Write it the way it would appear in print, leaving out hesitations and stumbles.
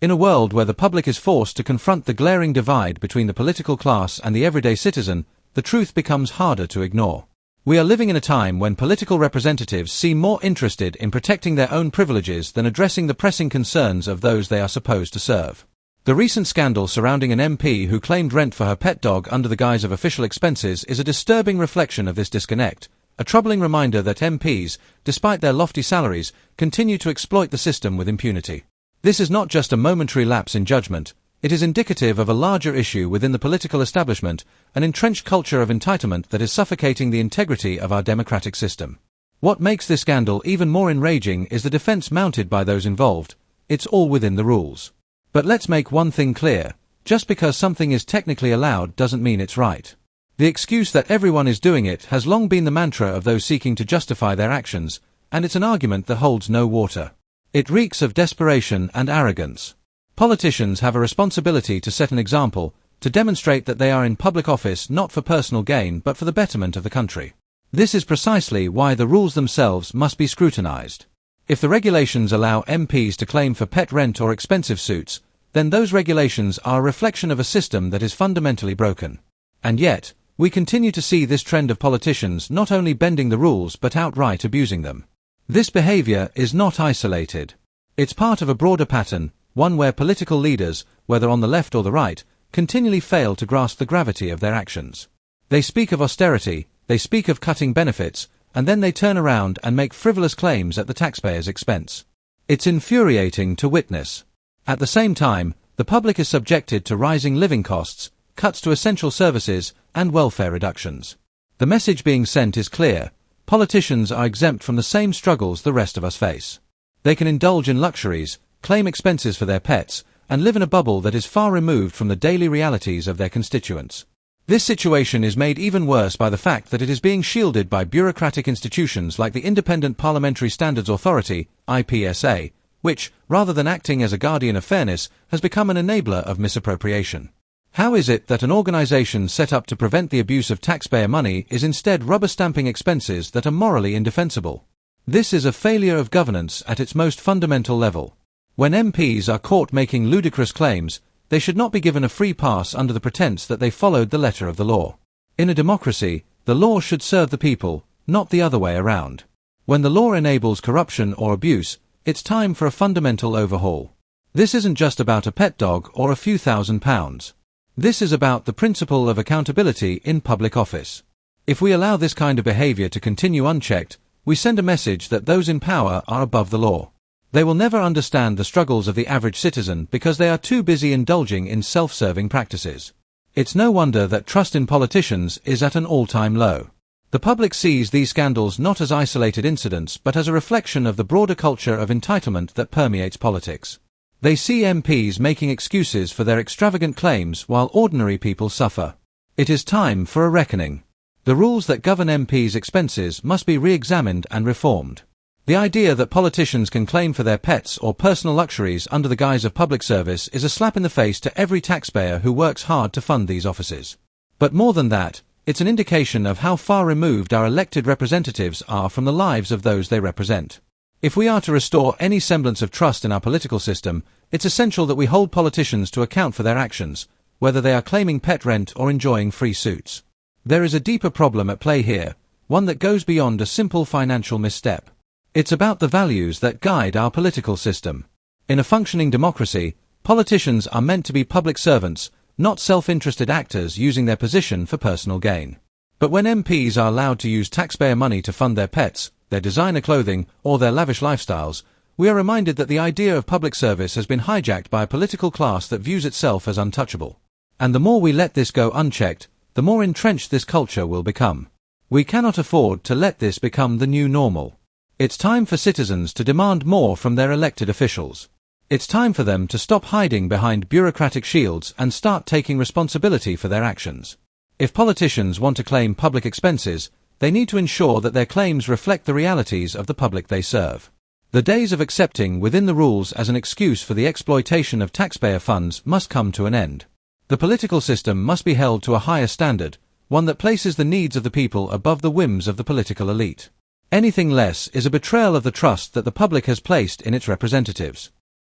In a world where the public is forced to confront the glaring divide between the political class and the everyday citizen, the truth becomes harder to ignore. We are living in a time when political representatives seem more interested in protecting their own privileges than addressing the pressing concerns of those they are supposed to serve. The recent scandal surrounding an MP who claimed rent for her pet dog under the guise of official expenses is a disturbing reflection of this disconnect, a troubling reminder that MPs, despite their lofty salaries, continue to exploit the system with impunity. This is not just a momentary lapse in judgment, it is indicative of a larger issue within the political establishment, an entrenched culture of entitlement that is suffocating the integrity of our democratic system. What makes this scandal even more enraging is the defense mounted by those involved. It's all within the rules. But let's make one thing clear, just because something is technically allowed doesn't mean it's right. The excuse that everyone is doing it has long been the mantra of those seeking to justify their actions, and it's an argument that holds no water. It reeks of desperation and arrogance. Politicians have a responsibility to set an example, to demonstrate that they are in public office not for personal gain but for the betterment of the country. This is precisely why the rules themselves must be scrutinized. If the regulations allow MPs to claim for pet rent or expensive suits, then those regulations are a reflection of a system that is fundamentally broken. And yet, we continue to see this trend of politicians not only bending the rules but outright abusing them. This behavior is not isolated. It's part of a broader pattern, one where political leaders, whether on the left or the right, continually fail to grasp the gravity of their actions. They speak of austerity, they speak of cutting benefits, and then they turn around and make frivolous claims at the taxpayer's expense. It's infuriating to witness. At the same time, the public is subjected to rising living costs, cuts to essential services, and welfare reductions. The message being sent is clear: politicians are exempt from the same struggles the rest of us face. They can indulge in luxuries, claim expenses for their pets, and live in a bubble that is far removed from the daily realities of their constituents. This situation is made even worse by the fact that it is being shielded by bureaucratic institutions like the Independent Parliamentary Standards Authority, IPSA, which, rather than acting as a guardian of fairness, has become an enabler of misappropriation. How is it that an organization set up to prevent the abuse of taxpayer money is instead rubber-stamping expenses that are morally indefensible? This is a failure of governance at its most fundamental level. When MPs are caught making ludicrous claims, they should not be given a free pass under the pretense that they followed the letter of the law. In a democracy, the law should serve the people, not the other way around. When the law enables corruption or abuse, it's time for a fundamental overhaul. This isn't just about a pet dog or a few £1,000s. This is about the principle of accountability in public office. If we allow this kind of behavior to continue unchecked, we send a message that those in power are above the law. They will never understand the struggles of the average citizen because they are too busy indulging in self-serving practices. It's no wonder that trust in politicians is at an all-time low. The public sees these scandals not as isolated incidents but as a reflection of the broader culture of entitlement that permeates politics. They see MPs making excuses for their extravagant claims while ordinary people suffer. It is time for a reckoning. The rules that govern MPs' expenses must be re-examined and reformed. The idea that politicians can claim for their pets or personal luxuries under the guise of public service is a slap in the face to every taxpayer who works hard to fund these offices. But more than that, it's an indication of how far removed our elected representatives are from the lives of those they represent. If we are to restore any semblance of trust in our political system, it's essential that we hold politicians to account for their actions, whether they are claiming pet rent or enjoying free suits. There is a deeper problem at play here, one that goes beyond a simple financial misstep. It's about the values that guide our political system. In a functioning democracy, politicians are meant to be public servants, not self-interested actors using their position for personal gain. But when MPs are allowed to use taxpayer money to fund their pets, their designer clothing, or their lavish lifestyles, we are reminded that the idea of public service has been hijacked by a political class that views itself as untouchable. And the more we let this go unchecked, the more entrenched this culture will become. We cannot afford to let this become the new normal. It's time for citizens to demand more from their elected officials. It's time for them to stop hiding behind bureaucratic shields and start taking responsibility for their actions. If politicians want to claim public expenses, they need to ensure that their claims reflect the realities of the public they serve. The days of accepting within the rules as an excuse for the exploitation of taxpayer funds must come to an end. The political system must be held to a higher standard, one that places the needs of the people above the whims of the political elite. Anything less is a betrayal of the trust that the public has placed in its representatives.